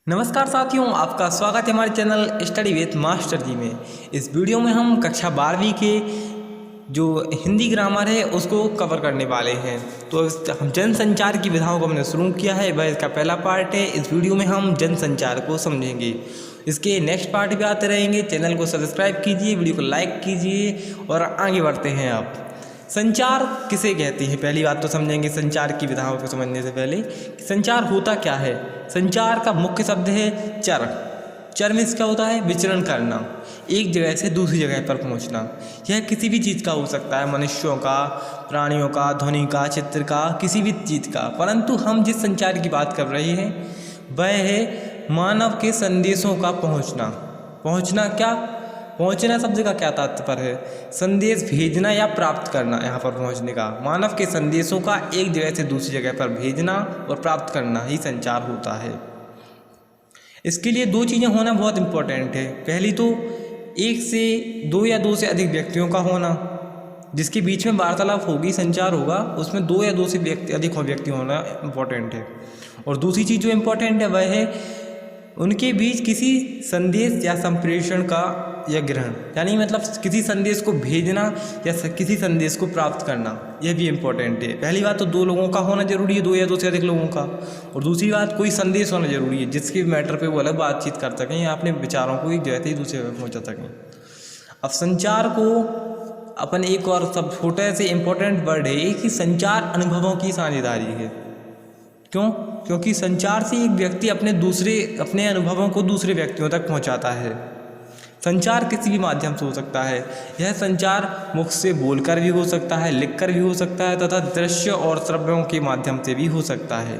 नमस्कार साथियों, आपका स्वागत है हमारे चैनल स्टडी विथ मास्टर जी में। इस वीडियो में हम कक्षा 12वीं के जो हिंदी ग्रामर है उसको कवर करने वाले हैं। तो हम जनसंचार की विधाओं को हमने शुरू किया है, वह इसका पहला पार्ट है। इस वीडियो में हम जनसंचार को समझेंगे, इसके नेक्स्ट पार्ट भी आते रहेंगे। चैनल को सब्सक्राइब कीजिए, वीडियो को लाइक कीजिए और आगे बढ़ते हैं। आप संचार किसे कहते हैं, पहली बात तो समझेंगे संचार की विधाओं को समझने से पहले कि संचार होता क्या है। संचार का मुख्य शब्द है चर। चर में क्या होता है? विचरण करना, एक जगह से दूसरी जगह पर पहुंचना। यह किसी भी चीज़ का हो सकता है, मनुष्यों का, प्राणियों का, ध्वनि का, चित्र का, किसी भी चीज़ का। परंतु हम जिस संचार की बात कर रहे हैं वह है मानव के संदेशों का पहुंचना। पहुंचना क्या? पहुंचना शब्द का क्या तात्पर्य है? संदेश भेजना या प्राप्त करना। यहाँ पर पहुंचने का, मानव के संदेशों का एक जगह से दूसरी जगह पर भेजना और प्राप्त करना ही संचार होता है। इसके लिए दो चीज़ें होना बहुत इम्पोर्टेंट है। पहली तो एक से दो या दो से अधिक व्यक्तियों का होना, जिसके बीच में वार्तालाप होगी, संचार होगा, उसमें दो या दो से अधिक व्यक्ति होना इम्पोर्टेंट है। और दूसरी चीज़ जो इम्पोर्टेंट है वह है उनके बीच किसी संदेश या संप्रेषण का या ग्रहण, यानी मतलब किसी संदेश को भेजना या किसी संदेश को प्राप्त करना, यह भी इम्पोर्टेंट है। पहली बात तो दो लोगों का होना जरूरी है, दो या दो से अधिक लोगों का। और दूसरी बात कोई संदेश होना जरूरी है जिसके मैटर पे वो अलग बातचीत कर सकें या अपने विचारों को एक जगह से दूसरी जगह पहुँचा सकें। अब संचार को अपन एक और सब छोटे से इम्पोर्टेंट वर्ड है कि संचार अनुभवों की साझेदारी है। क्यों? क्योंकि संचार से एक व्यक्ति अपने अनुभवों को दूसरे व्यक्तियों तक पहुंचाता है। संचार किसी भी माध्यम से हो सकता है। यह संचार मुख से बोलकर भी हो सकता है, लिखकर भी हो सकता है तथा दृश्य और श्रव्यों के माध्यम से भी हो सकता है।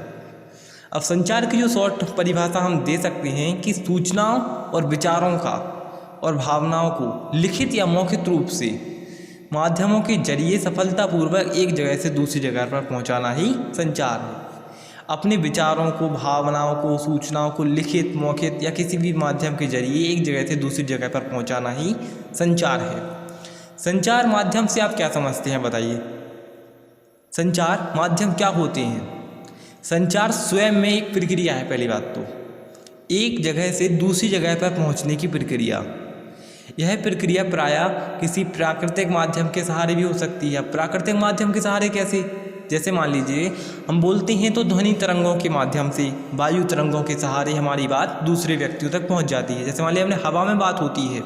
अब संचार की जो शॉर्ट परिभाषा हम दे सकते हैं कि सूचनाओं और विचारों का और भावनाओं को लिखित या मौखिक रूप से माध्यमों के जरिए सफलतापूर्वक एक जगह से दूसरी जगह पर पहुँचाना ही संचार है। अपने विचारों को, भावनाओं को, सूचनाओं को लिखित, मौखिक या किसी भी माध्यम के जरिए एक जगह से दूसरी जगह पर पहुंचाना ही संचार है। संचार माध्यम से आप क्या समझते हैं, बताइए। संचार माध्यम क्या होते हैं? संचार स्वयं में एक प्रक्रिया है। पहली बात तो एक जगह से दूसरी जगह पर पहुंचने की प्रक्रिया। यह प्रक्रिया प्रायः किसी प्राकृतिक माध्यम के सहारे भी हो सकती है। प्राकृतिक माध्यम के सहारे कैसे? जैसे मान लीजिए हम बोलते हैं तो ध्वनि तरंगों के माध्यम से, वायु तरंगों के सहारे हमारी बात दूसरे व्यक्तियों तक पहुंच जाती है। जैसे मान लीजिए हमने हवा में बात होती है,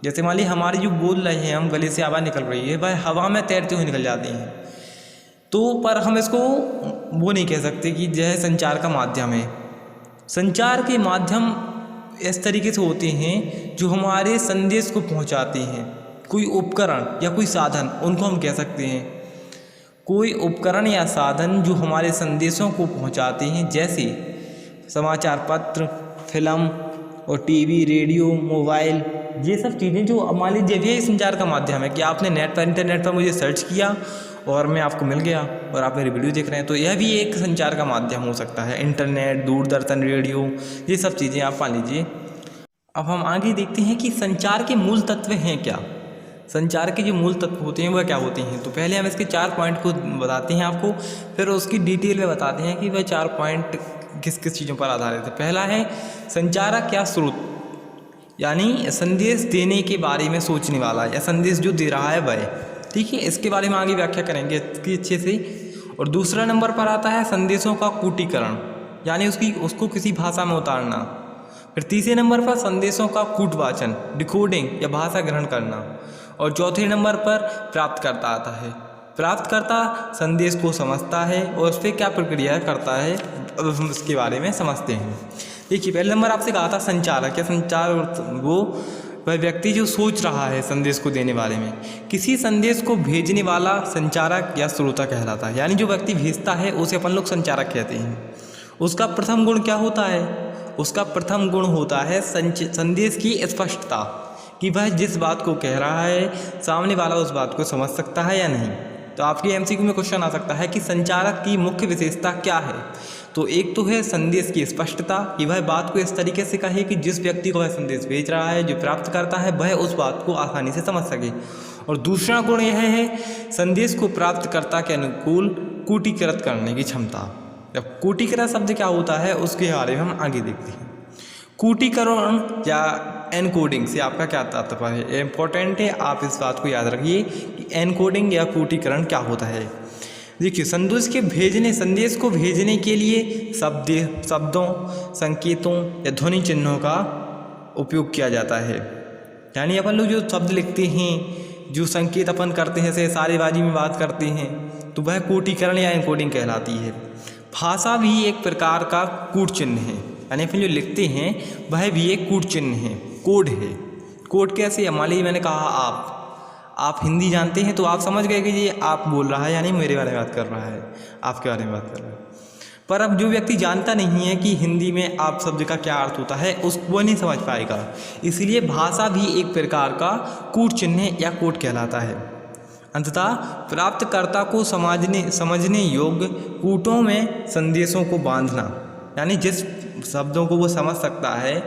जैसे मान लीजिए हमारी जो बोल रहे हैं, हम गले से आवाज़ निकल रही है, वह हवा में तैरते हुए निकल जाती हैं। तो पर हम इसको वो नहीं कह सकते कि यह संचार का माध्यम है। संचार के माध्यम इस तरीके से होते हैं जो हमारे संदेश को पहुँचाते हैं। कोई उपकरण या कोई साधन, उनको हम कह सकते हैं। कोई उपकरण या साधन जो हमारे संदेशों को पहुंचाते हैं, जैसे समाचार पत्र, फिल्म और टीवी, रेडियो, मोबाइल, ये सब चीज़ें जो मान लीजिए ये संचार का माध्यम है कि आपने इंटरनेट पर मुझे सर्च किया और मैं आपको मिल गया और आप मेरी वीडियो देख रहे हैं, तो यह भी एक संचार का माध्यम हो सकता है। इंटरनेट, दूरदर्शन, रेडियो, ये सब चीज़ें आप मान लीजिए। अब हम आगे देखते हैं कि संचार के मूल तत्व हैं क्या। संचार के जो मूल तत्व होते हैं वह क्या होते हैं। तो पहले हम इसके 4 पॉइंट को बताते हैं आपको, फिर उसकी डिटेल में बताते हैं कि वह 4 पॉइंट किस किस चीज़ों पर आधारित है। पहला है संचारक या स्रोत, यानी संदेश देने के बारे में सोचने वाला या संदेश जो दे रहा है वह। ठीक है, इसके बारे में आगे व्याख्या करेंगे इसकी अच्छे से। और दूसरा नंबर पर आता है संदेशों का कूटीकरण, यानी उसको किसी भाषा में उतारना। फिर तीसरे नंबर पर संदेशों का कूटवाचन, डिकोडिंग या भाषा ग्रहण करना। और चौथे नंबर पर प्राप्तकर्ता आता है। प्राप्तकर्ता संदेश को समझता है और उस पर क्या प्रक्रिया करता है, अब हम इसके बारे में समझते हैं। देखिए, पहले नंबर आपसे कहा था संचारक या संचार, वो वह व्यक्ति जो सोच रहा है संदेश को देने वाले में। किसी संदेश को भेजने वाला संचारक या श्रोता कहलाता है, यानी जो व्यक्ति भेजता है उसे अपन लोग संचारक कहते हैं। उसका प्रथम गुण क्या होता है? उसका प्रथम गुण होता है संदेश की स्पष्टता, कि वह जिस बात को कह रहा है सामने वाला उस बात को समझ सकता है या नहीं। तो आपके एमसीक्यू में क्वेश्चन आ सकता है कि संचारक की मुख्य विशेषता क्या है। तो एक तो है संदेश की स्पष्टता, कि वह बात को इस तरीके से कहे कि जिस व्यक्ति को वह संदेश भेज रहा है, जो प्राप्त करता है, वह उस बात को आसानी से समझ सके। और दूसरा गुण यह है संदेश को प्राप्तकर्ता के अनुकूल कूटीकृत करने की क्षमता। अब कूटीकृत शब्द क्या होता है उसके बारे में हम आगे देखते हैं। कूटीकरण या एनकोडिंग से आपका क्या तात्पर्य है? इम्पोर्टेंट है, आप इस बात को याद रखिए कि एनकोडिंग या कूटीकरण क्या होता है। देखिए, संदेश को भेजने के लिए शब्दों, संकेतों या ध्वनि चिन्हों का उपयोग किया जाता है। यानी अपन लोग जो शब्द लिखते हैं, जो संकेत अपन करते हैं, जैसे सारेबाजी में बात करते हैं, तो वह कूटीकरण या एनकोडिंग कहलाती है। भाषा भी एक प्रकार का कूट चिन्ह है, यानी अपन जो लिखते हैं वह भी एक कूट चिन्ह है, कोड है। कोड कैसे? मान लीजिए मैंने कहा आप हिंदी जानते हैं तो आप समझ गए कि ये आप बोल रहा है, यानी मेरे बारे में बात कर रहा है, आपके बारे में बात कर रहा है। पर अब जो व्यक्ति जानता नहीं है कि हिंदी में आप शब्द का क्या अर्थ होता है, वो नहीं समझ पाएगा। इसलिए भाषा भी एक प्रकार का कूट चिन्ह या कोड कहलाता है। अंततः प्राप्तकर्ता को समझने योग्य कूटों में संदेशों को बांधना, यानी जिस शब्दों को वो समझ सकता है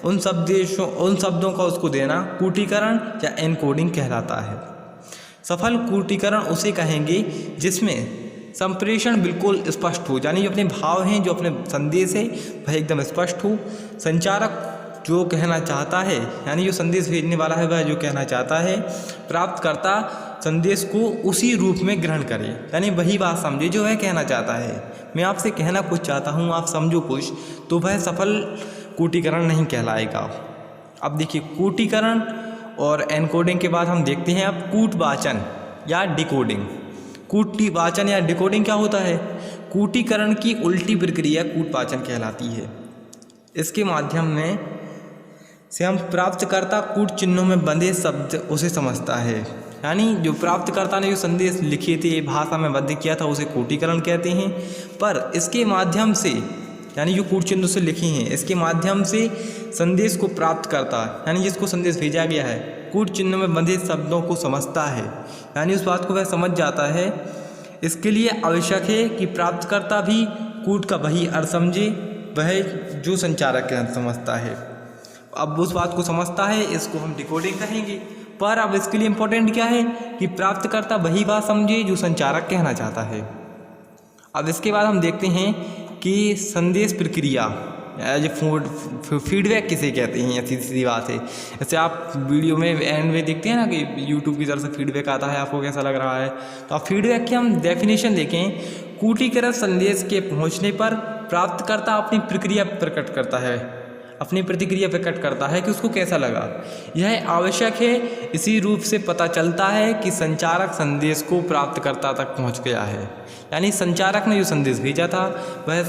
उन शब्दों का उसको देना कूटीकरण या एनकोडिंग कहलाता है। सफल कूटीकरण उसे कहेंगे जिसमें संप्रेषण बिल्कुल स्पष्ट हो, यानी जो अपने भाव हैं, जो अपने संदेश है वह एकदम स्पष्ट हो। संचारक जो कहना चाहता है, यानी जो संदेश भेजने वाला है वह जो कहना चाहता है, प्राप्तकर्ता संदेश को उसी रूप में ग्रहण करे, यानी वही बात समझे जो वह कहना चाहता है। मैं आपसे कहना कुछ चाहता हूँ, आप समझो कुछ, तो वह सफल कूटीकरण नहीं कहलाएगा। अब देखिए, कूटीकरण और एनकोडिंग के बाद हम देखते हैं अब कूटवाचन या डिकोडिंग। कूटवाचन या डिकोडिंग क्या होता है? कूटीकरण की उल्टी प्रक्रिया कूटवाचन कहलाती है। इसके माध्यम से हम प्राप्तकर्ता कूट चिन्हों में बंधे शब्द उसे समझता है, यानी जो प्राप्तकर्ता ने जो संदेश लिखे थे, भाषा में बद्ध किया था, उसे कूटीकरण कहते हैं। पर इसके माध्यम से, यानी जो कूट चिन्ह से लिखे हैं, इसके माध्यम से संदेश को प्राप्त करता, यानी जिसको संदेश भेजा गया है, कूट चिन्ह में बंधे शब्दों को समझता है, यानी उस बात को वह समझ जाता है। इसके लिए आवश्यक है कि प्राप्तकर्ता भी कूट का वही अर्थ समझे वह जो संचारक के अर्थ समझता है। अब उस बात को समझता है, इसको हम डिकोडिंग कहेंगे। पर अब इसके लिए इम्पोर्टेंट क्या है कि प्राप्तकर्ता वही बात समझे जो संचारक कहना चाहता है। अब इसके बाद हम देखते हैं कि संदेश प्रक्रिया जो फीडबैक किसे कहते हैं। ऐसी सीधी बात है, जैसे आप वीडियो में एंड में देखते हैं ना कि यूट्यूब की तरफ से फीडबैक आता है, आपको कैसा लग रहा है। तो आप फीडबैक की हम डेफिनेशन देखें, कूटीकृत संदेश के पहुंचने पर प्राप्तकर्ता अपनी प्रक्रिया प्रकट करता है, अपनी प्रतिक्रिया प्रकट करता है कि उसको कैसा लगा। यह आवश्यक है, इसी रूप से पता चलता है कि संचारक संदेश को प्राप्तकर्ता तक पहुंच गया है, यानी संचारक ने जो संदेश भेजा था वह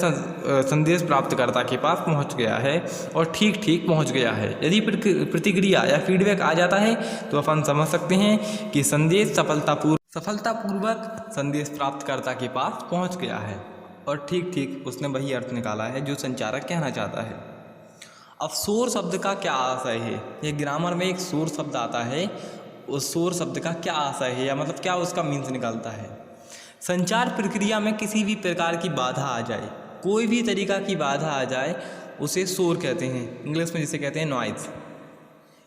संदेश प्राप्तकर्ता के पास पहुंच गया है और ठीक ठीक पहुंच गया है। यदि प्रतिक्रिया या फीडबैक आ जाता है तो अपन समझ सकते हैं कि संदेश सफलतापूर्वक संदेश प्राप्तकर्ता के पास पहुंच गया है और ठीक ठीक उसने वही अर्थ निकाला है जो संचारक कहना चाहता है। अब शोर शब्द का क्या आशय है? ये ग्रामर में एक शोर शब्द आता है, उस शोर शब्द का क्या आशय है या मतलब क्या उसका मीन्स निकलता है। संचार प्रक्रिया में किसी भी प्रकार की बाधा आ जाए, कोई भी तरीका की बाधा आ जाए, उसे शोर कहते हैं, इंग्लिश में जिसे कहते हैं नॉइज।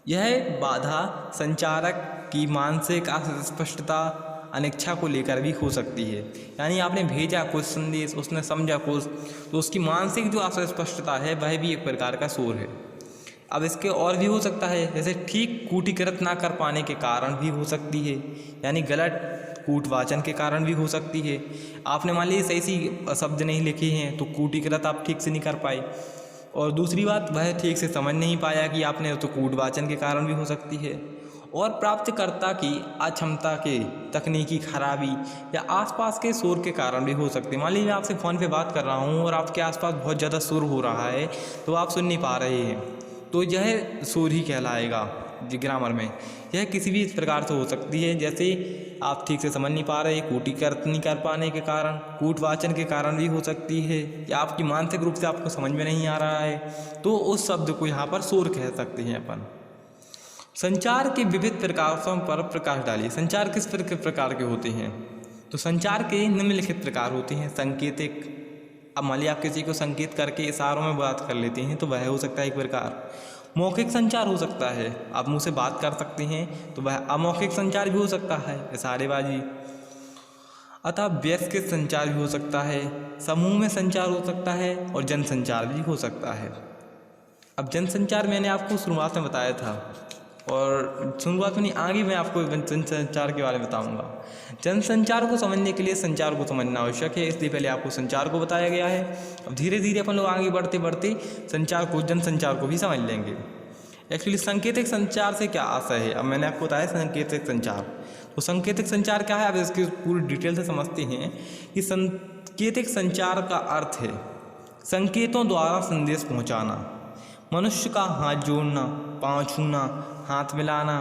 यह बाधा संचारक की मानसिक अस्पष्टता, अनिच्छा को लेकर भी हो सकती है, यानी आपने भेजा कुछ संदेश, उसने समझा कुछ, तो उसकी मानसिक जो अस्पष्टता है वह भी एक प्रकार का शोर है। अब इसके और भी हो सकता है, जैसे ठीक कूटीकृत ना कर पाने के कारण भी हो सकती है, यानी गलत कूटवाचन के कारण भी हो सकती है। आपने मान लीजिए सही सी शब्द नहीं लिखे हैं तो कूटीकृत आप ठीक से नहीं कर पाए, और दूसरी बात वह ठीक से समझ नहीं पाया कि आपने, तो कूटवाचन के कारण भी हो सकती है। और प्राप्तकर्ता की अक्षमता के, तकनीकी खराबी या आसपास के शोर के कारण भी हो सकते हैं। मान लीजिए मैं आपसे फ़ोन पे बात कर रहा हूँ और आपके आसपास बहुत ज़्यादा शोर हो रहा है तो आप सुन नहीं पा रहे हैं, तो यह शोर ही कहलाएगा ग्रामर में। यह किसी भी प्रकार से हो सकती है, जैसे आप ठीक से समझ नहीं पा रहे, कूटीकृत नहीं कर पाने के कारण, कूटवाचन के कारण भी हो सकती है, या आपकी मानसिक रूप से आपको समझ में नहीं आ रहा है, तो उस शब्द को यहाँ पर शोर कह सकते हैं अपन। संचार के विविध प्रकारों पर प्रकाश डालिए। संचार किस प्रकार के होते हैं? तो संचार के निम्नलिखित प्रकार होते हैं। सांकेतिक, अब मान लीजिए आप किसी को संकेत करके इशारों में बात कर लेते हैं तो वह हो सकता है एक प्रकार। मौखिक संचार हो सकता है, आप मुँह से बात कर सकते हैं तो वह अमौखिक संचार भी हो सकता है, इशारेबाजी। अतः व्यस्क संचार भी हो सकता है, समूह में संचार हो सकता है और जनसंचार भी हो सकता है। अब जनसंचार मैंने आपको शुरुआत में बताया था, और शुरुआत में नहीं, आगे मैं आपको जनसंचार के बारे में बताऊंगा। जनसंचार को समझने के लिए संचार को समझना आवश्यक है, इसलिए पहले आपको संचार को बताया गया है। अब धीरे धीरे अपन लोग आगे बढ़ते बढ़ते संचार को, जनसंचार को भी समझ लेंगे। एक्चुअली सांकेतिक संचार से क्या आशय है, अब मैंने आपको बताया सांकेतिक संचार। तो सांकेतिक संचार क्या है, अब इसकी पूरी डिटेल से समझते हैं कि सांकेतिक संचार का अर्थ है संकेतों द्वारा संदेश पहुंचाना। मनुष्य का हाथ जोड़ना, पाँव छूना, हाथ मिलाना,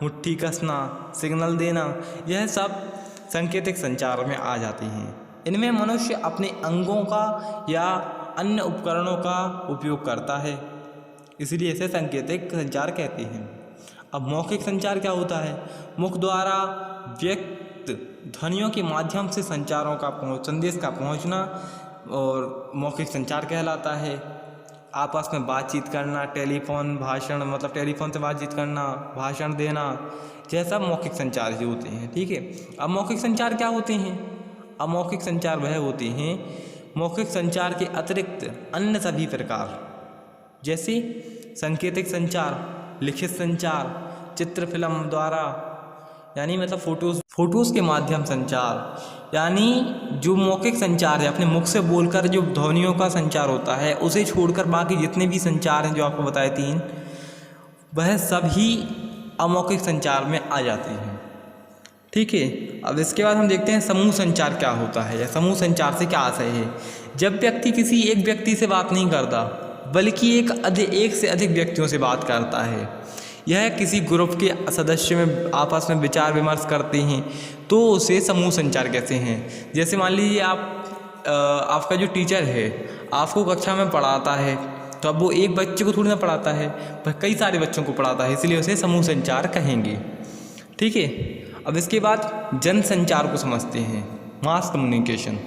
मुट्ठी कसना, सिग्नल देना, यह सब सांकेतिक संचार में आ जाती हैं। इनमें मनुष्य अपने अंगों का या अन्य उपकरणों का उपयोग करता है, इसलिए इसे सांकेतिक संचार कहते हैं। अब मौखिक संचार क्या होता है? मुख द्वारा व्यक्त ध्वनियों के माध्यम से संचारों का संदेश का पहुंचना और मौखिक संचार कहलाता है। आपस में बातचीत करना, टेलीफोन भाषण, मतलब टेलीफोन से बातचीत करना, भाषण देना, यह सब मौखिक संचार ही होते हैं। ठीक है। अब मौखिक संचार क्या होते हैं? अमौखिक संचार वह होते हैं मौखिक संचार के अतिरिक्त अन्य सभी प्रकार, जैसे सांकेतिक संचार, लिखित संचार, चित्र फिल्म द्वारा, यानी मतलब फोटोज़ के माध्यम संचार, यानी जो मौखिक संचार है अपने मुख से बोलकर जो ध्वनियों का संचार होता है, उसे छोड़कर बाकी जितने भी संचार हैं जो आपको बताए 3, वह सभी अमौखिक संचार में आ जाते हैं। ठीक है। अब इसके बाद हम देखते हैं समूह संचार क्या होता है या समूह संचार से क्या आशय है। जब व्यक्ति किसी एक व्यक्ति से बात नहीं करता बल्कि एक से अधिक व्यक्तियों से बात करता है, यह किसी ग्रुप के सदस्य में आपस में विचार विमर्श करते हैं, तो उसे समूह संचार कहते हैं। जैसे मान लीजिए आपका जो टीचर है आपको कक्षा में पढ़ाता है, तो अब वो एक बच्चे को थोड़ी ना पढ़ाता है, वह कई सारे बच्चों को पढ़ाता है, इसलिए उसे समूह संचार कहेंगे। ठीक है। अब इसके बाद जनसंचार को समझते हैं, मास कम्युनिकेशन।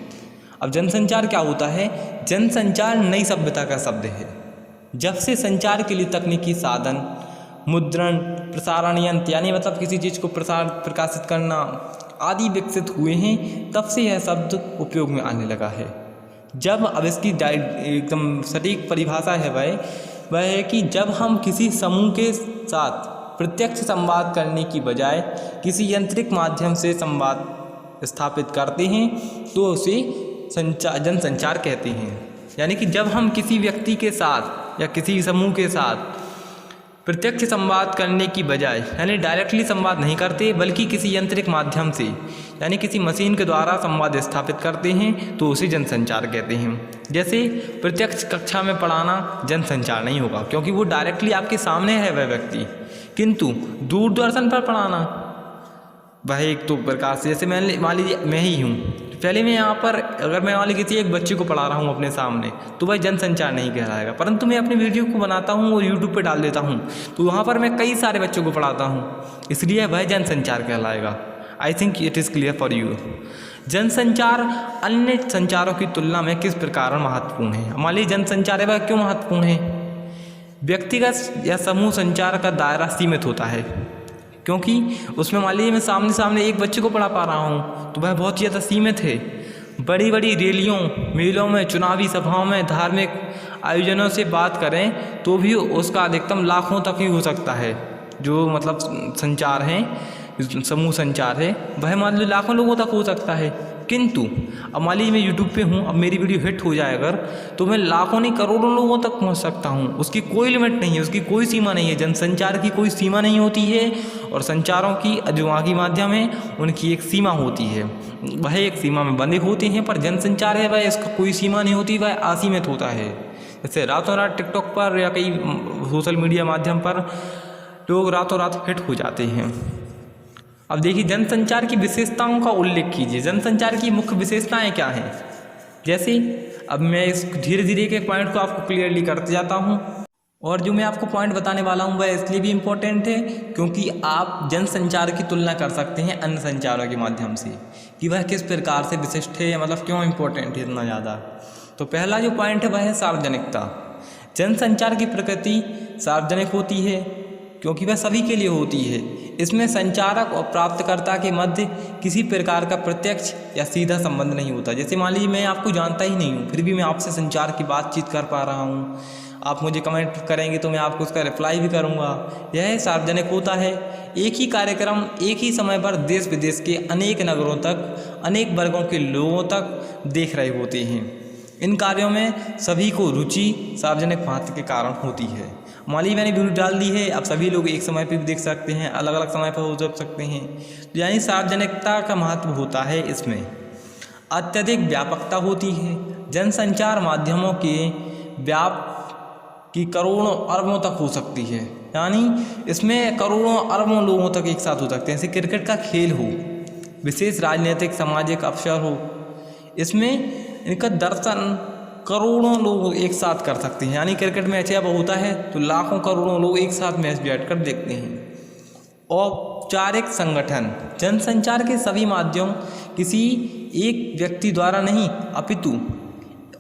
अब जनसंचार क्या होता है? जनसंचार नई सभ्यता का शब्द है। जब से संचार के लिए तकनीकी साधन, मुद्रण, प्रसारण यंत्र, यानी मतलब किसी चीज़ को प्रकाशित करना आदि विकसित हुए हैं, तब से यह शब्द उपयोग में आने लगा है। अब इसकी एकदम सटीक परिभाषा है वह है कि जब हम किसी समूह के साथ प्रत्यक्ष संवाद करने की बजाय किसी यांत्रिक माध्यम से संवाद स्थापित करते हैं, तो उसे जनसंचार कहते हैं। यानी कि जब हम किसी व्यक्ति के साथ या किसी समूह के साथ प्रत्यक्ष संवाद करने की बजाय, यानी डायरेक्टली संवाद नहीं करते बल्कि किसी यांत्रिक माध्यम से, यानी किसी मशीन के द्वारा संवाद स्थापित करते हैं, तो उसे जनसंचार कहते हैं। जैसे प्रत्यक्ष कक्षा में पढ़ाना जनसंचार नहीं होगा, क्योंकि वो डायरेक्टली आपके सामने है वह व्यक्ति, किंतु दूरदर्शन पर पढ़ाना वह एक तो प्रकार से, जैसे मान लीजिए मैं ही हूँ, पहले मैं यहाँ पर अगर मैं मान लीजिए किसी एक बच्चे को पढ़ा रहा हूँ अपने सामने, तो वह जनसंचार नहीं कहलाएगा। परंतु मैं अपनी वीडियो को बनाता हूँ और यूट्यूब पे डाल देता हूँ, तो वहाँ पर मैं कई सारे बच्चों को पढ़ाता हूँ, इसलिए वह जनसंचार कहलाएगा। I think it is clear for you. जनसंचार अन्य संचारों की तुलना में किस प्रकार महत्वपूर्ण है? मान लीजिए जनसंचार है, वह क्यों महत्वपूर्ण है? व्यक्तिगत या समूह संचार का दायरा सीमित होता है, क्योंकि उसमें मान लीजिए मैं सामने एक बच्चे को पढ़ा पा रहा हूँ, तो वह बहुत ज़्यादा सीमित है। बड़ी बड़ी रैलियों, मेलों में, चुनावी सभाओं में, धार्मिक आयोजनों से बात करें तो भी उसका अधिकतम लाखों तक ही हो सकता है। जो मतलब संचार है, समूह संचार है, वह मान लीजिए लाखों लोगों तक हो सकता है। किंतु अब मान लीजिए मैं यूट्यूब पे हूँ, अब मेरी वीडियो हिट हो जाए अगर, तो मैं लाखों नहीं करोड़ों लोगों तक पहुँच सकता हूँ। उसकी कोई लिमिट नहीं है, उसकी कोई सीमा नहीं है। जनसंचार की कोई सीमा नहीं होती है, और संचारों की जो आगे माध्यम है उनकी एक सीमा होती है, वह एक सीमा में बंधे होते हैं। पर जनसंचार है वह, इसका कोई सीमा नहीं होती, वह असीमित होता है। जैसे रातों रात टिकटॉक पर या कई सोशल मीडिया माध्यम पर लोग रातों रात हिट हो जाते हैं। अब देखिए जनसंचार की विशेषताओं का उल्लेख कीजिए। जनसंचार की मुख्य विशेषताएं क्या हैं? जैसे अब मैं इस धीरे धीरे के पॉइंट को आपको क्लियरली करते जाता हूं, और जो मैं आपको पॉइंट बताने वाला हूं वह इसलिए भी इम्पोर्टेंट है क्योंकि आप जनसंचार की तुलना कर सकते हैं अन्य संचारों के माध्यम से कि वह किस प्रकार से विशिष्ट है, मतलब क्यों इम्पोर्टेंट है इतना ज़्यादा। तो पहला जो पॉइंट है वह है सार्वजनिकता। जनसंचार की प्रकृति सार्वजनिक होती है क्योंकि वह सभी के लिए होती है। इसमें संचारक और प्राप्तकर्ता के मध्य किसी प्रकार का प्रत्यक्ष या सीधा संबंध नहीं होता। जैसे मान लीजिए मैं आपको जानता ही नहीं हूँ, फिर भी मैं आपसे संचार की बातचीत कर पा रहा हूँ, आप मुझे कमेंट करेंगे तो मैं आपको उसका रिप्लाई भी करूँगा। यह सार्वजनिक होता है। एक ही कार्यक्रम एक ही समय पर देश विदेश के अनेक नगरों तक, अनेक वर्गों के लोगों तक देख रहे होते हैं। इन कार्यों में सभी को रुचि सार्वजनिक महत्व के कारण होती है। मान लीजिए मैंने वीडियो डाल दी है, अब सभी लोग एक समय पर भी देख सकते हैं, अलग अलग समय पर हो सकते हैं। तो यानी सार्वजनिकता का महत्व होता है। इसमें अत्यधिक व्यापकता होती है। जनसंचार माध्यमों के व्याप की करोड़ों अरबों तक हो सकती है। यानी इसमें करोड़ों अरबों लोगों तक एक साथ हो सकते हैं। जैसे क्रिकेट का खेल हो, विशेष राजनीतिक सामाजिक अवसर हो, इसमें इनका दर्शन करोड़ों लोग एक साथ कर सकते हैं। यानी क्रिकेट मैच जब होता है तो लाखों करोड़ों लोग एक साथ मैच बैठ कर देखते हैं। औपचारिक संगठन, जनसंचार के सभी माध्यम किसी एक व्यक्ति द्वारा नहीं अपितु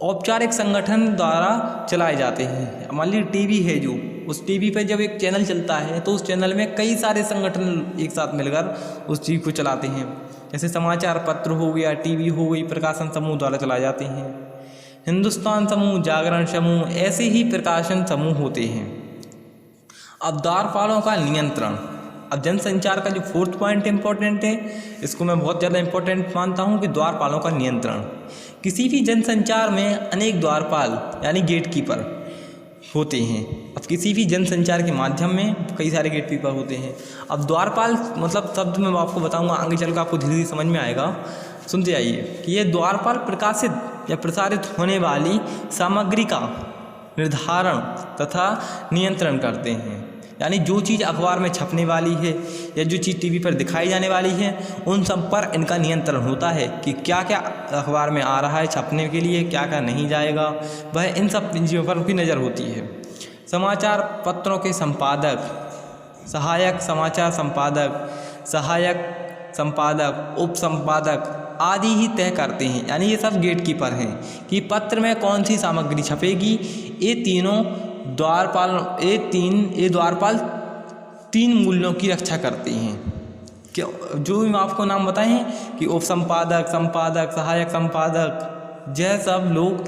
औपचारिक संगठन द्वारा चलाए जाते हैं। मान लीजिए टीवी है, जो उस टीवी पर जब एक चैनल चलता है तो उस चैनल में कई सारे संगठन एक साथ मिलकर उस चीज़ को चलाते हैं। जैसे समाचार पत्र हो गया, टीवी हो गई, प्रकाशन समूह द्वारा चलाए जाते हैं। हिंदुस्तान समूह, जागरण समूह, ऐसे ही प्रकाशन समूह होते हैं। अब द्वारपालों का नियंत्रण। अब जनसंचार का जो 4th पॉइंट इम्पोर्टेंट है, इसको मैं बहुत ज़्यादा इम्पोर्टेंट मानता हूँ कि द्वारपालों का नियंत्रण। किसी भी जनसंचार में अनेक द्वारपाल यानी गेटकीपर होते हैं। अब किसी भी जनसंचार के माध्यम में कई सारे गेटकीपर होते हैं। अब द्वारपाल मतलब शब्द मैं आपको बताऊंगा, आगे चल कर आपको धीरे धीरे समझ में आएगा। सुनते आइए कि ये द्वारपाल प्रकाशित या प्रसारित होने वाली सामग्री का निर्धारण तथा नियंत्रण करते हैं। यानी जो चीज़ अखबार में छपने वाली है या जो चीज़ टीवी पर दिखाई जाने वाली है, उन सब पर इनका नियंत्रण होता है कि क्या क्या अखबार में आ रहा है छपने के लिए, क्या क्या नहीं जाएगा, वह इन सब चीज़ों पर उनकी नज़र होती है। समाचार पत्रों के संपादक, सहायक समाचार संपादक, सहायक संपादक, उप संपादक आदि ही तय करते हैं। यानी ये सब गेटकीपर हैं कि पत्र में कौन सी सामग्री छपेगी। ये तीनों द्वारपाल, ये द्वारपाल 3 मूल्यों की रक्षा करते हैं। क्यों? जो भी आपको नाम बताए हैं कि उप संपादक, संपादक, सहायक संपादक, यह सब लोग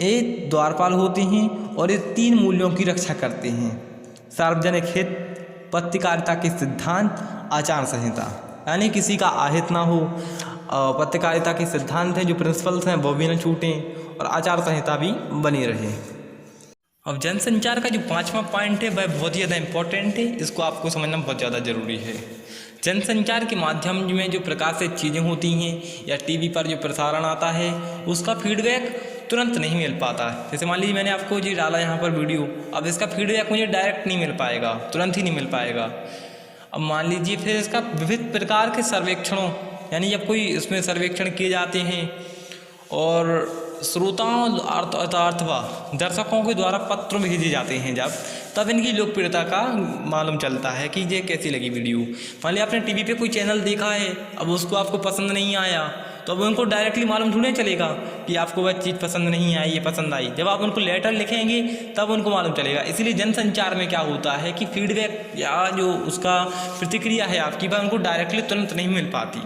ये द्वारपाल होते हैं और ये 3 मूल्यों की रक्षा करते हैं। सार्वजनिक हित, पत्रकारिता के सिद्धांत, आचार संहिता, यानी किसी का अहित ना हो, पत्रकारिता के सिद्धांत हैं जो प्रिंसिपल्स हैं वो भी न छूटें और आचार संहिता भी बनी रहे। अब जनसंचार का जो 5वां पॉइंट है वह बहुत ही ज़्यादा इम्पोर्टेंट है। इसको आपको समझना बहुत ज़्यादा ज़रूरी है। जनसंचार के माध्यम में जो प्रकाशित चीज़ें होती हैं या टीवी पर जो प्रसारण आता है, उसका फीडबैक तुरंत नहीं मिल पाता। जैसे मान लीजिए मैंने आपको जो डाला यहाँ पर वीडियो, अब इसका फीडबैक मुझे डायरेक्ट नहीं मिल पाएगा, तुरंत ही नहीं मिल पाएगा। अब मान लीजिए फिर इसका विविध प्रकार के सर्वेक्षणों, यानी जब कोई इसमें सर्वेक्षण किए जाते हैं और श्रोताओं अथवा दर्शकों के द्वारा पत्र भेजे जाते हैं, जब तब इनकी लोकप्रियता का मालूम चलता है कि ये कैसी लगी वीडियो। मान लिया आपने टीवी पे कोई चैनल देखा है, अब उसको आपको पसंद नहीं आया, तो अब उनको डायरेक्टली मालूम थोड़ी चलेगा कि आपको वह चीज़ पसंद नहीं आई, ये पसंद आई। जब आप उनको लेटर लिखेंगे तब उनको मालूम चलेगा। इसलिए जनसंचार में क्या होता है कि फीडबैक या जो उसका प्रतिक्रिया है आपकी, वह उनको डायरेक्टली तुरंत नहीं मिल पाती।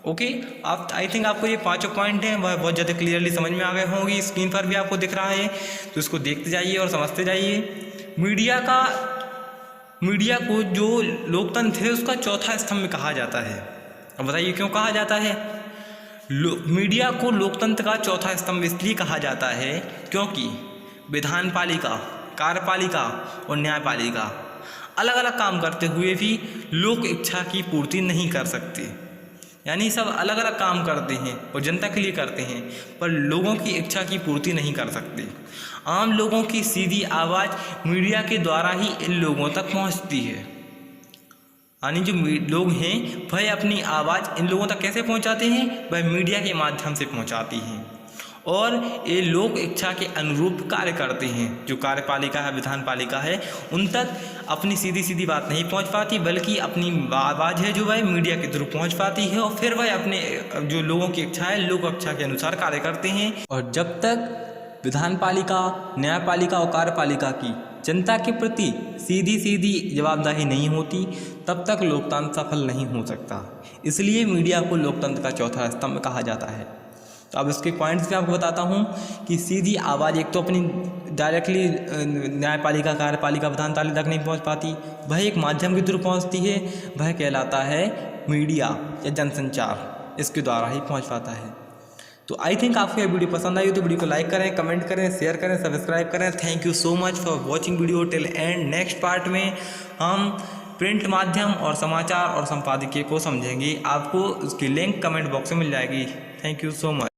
ओके, आप आई थिंक आपको ये 5 पॉइंट हैं वह बहुत ज़्यादा क्लियरली समझ में आ गए होंगी। स्क्रीन पर भी आपको दिख रहा है, तो इसको देखते जाइए और समझते जाइए। मीडिया को जो लोकतंत्र है उसका चौथा स्तंभ कहा जाता है। अब बताइए क्यों कहा जाता है? मीडिया को लोकतंत्र का चौथा स्तंभ इसलिए कहा जाता है क्योंकि विधानपालिका, कार्यपालिका और न्यायपालिका अलग अलग काम करते हुए भी लोक इच्छा की पूर्ति नहीं कर सकते। यानी सब अलग अलग काम करते हैं और जनता के लिए करते हैं, पर लोगों की इच्छा की पूर्ति नहीं कर सकते। आम लोगों की सीधी आवाज़ मीडिया के द्वारा ही इन लोगों तक पहुंचती है। यानी जो लोग हैं वह अपनी आवाज़ इन लोगों तक कैसे पहुंचाते हैं? वह मीडिया के माध्यम से पहुंचाती हैं और ये लोक इच्छा के अनुरूप कार्य करते हैं। जो कार्यपालिका है, विधानपालिका है, उन तक अपनी सीधी सीधी बात नहीं पहुंच पाती, बल्कि अपनी आवाज़ है जो वह मीडिया के थ्रू पहुंच पाती है और फिर वह अपने जो लोगों की इच्छा है, लोक इच्छा के अनुसार कार्य करते हैं। और जब तक विधानपालिका, न्यायपालिका और कार्यपालिका की जनता के प्रति सीधी सीधी जवाबदेही नहीं होती, तब तक लोकतंत्र सफल नहीं हो सकता। इसलिए मीडिया को लोकतंत्र का चौथा स्तंभ कहा जाता है। तो अब इसके पॉइंट्स मैं आपको बताता हूँ कि सीधी आवाज़ एक तो अपनी डायरेक्टली न्यायपालिका कार्यपालिका विधानपालिका तक नहीं पहुँच पाती, वह एक माध्यम के थ्रू पहुँचती है, वह कहलाता है मीडिया या जनसंचार, इसके द्वारा ही पहुँच पाता है। तो आई थिंक आपको यह वीडियो पसंद आई हो तो वीडियो को लाइक करें, कमेंट करें, शेयर करें, सब्सक्राइब करें। Thank you so much for watching video till and. Next part में हम प्रिंट माध्यम और समाचार और संपादकीय को समझेंगे। आपको उसकी लिंक कमेंट बॉक्स में मिल जाएगी। Thank you so much.